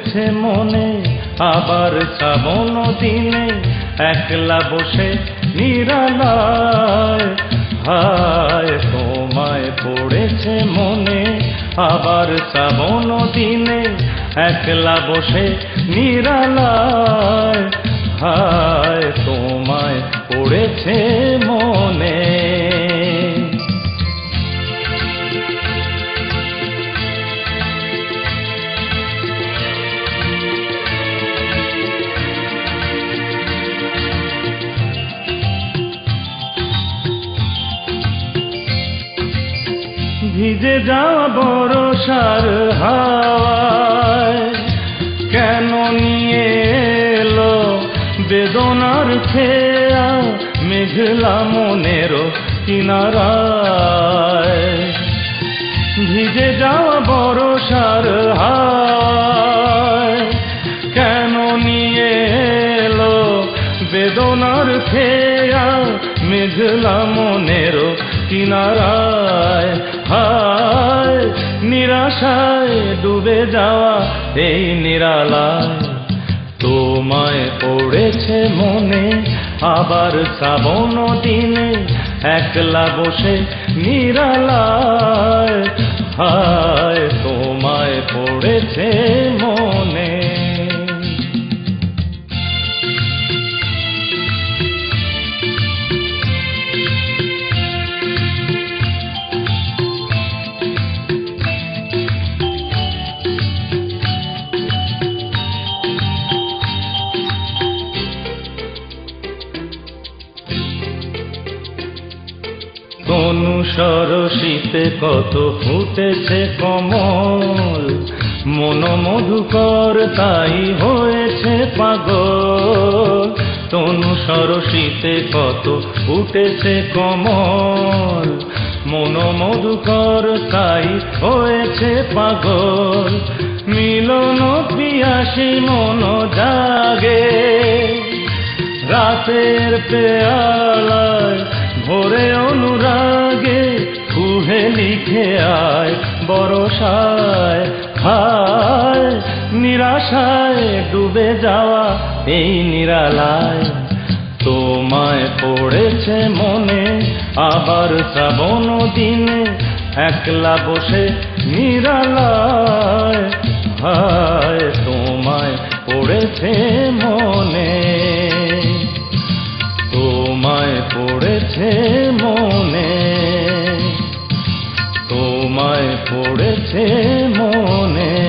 পড়েছে মনে আবার শ্রাবণ দিনে একলা বসে নিরালায়। হায় তোমায় পড়েছে মনে আবার শ্রাবণ দিনে একলা বসে নিরালায়। হায় তোমায় পড়েছে মনে। ভিজে যাওয়া বরষার হাওয়ায় কেন নিয়ে এলো বেদনার খেয়া মেঘলা মনের কিনারায়। ভিজে যাওয়া বরষার হাওয়ায় কেন নিয়ে এলো বেদনার খেয়া মেঘলা মনের কিনারায়। হায় নিরাশায় ডুবে যাওয়া এই নিরালায় তোমায় পড়েছে মনে আবার শ্রাবণ দিনে একলা বসে নিরালায়। হায় তোমায় পড়েছে মনে। তনু সরসিতে কত ফুটেছে কমল, মন মধুকর তাই হয়েছে পাগল। তনু সরসিতে কত ফুটেছে কমল, মন মধুকর তাই হয়েছে পাগল। মিলন পিয়াসী মন জাগে রাতের পেয়ালায় ভোরে অনুরাগে কুহে লিখে আয় বরষায়। হায় নিরাশায় ডুবে যাওয়া এই নিরালায় তোমায় পড়েছে মনে আবার শ্রাবণ দিনে একলা বসে নিরালায়। হায় তোমায় পড়েছে মনে, তোমায় পড়েছে মনে, তোমায় পড়েছে মনে।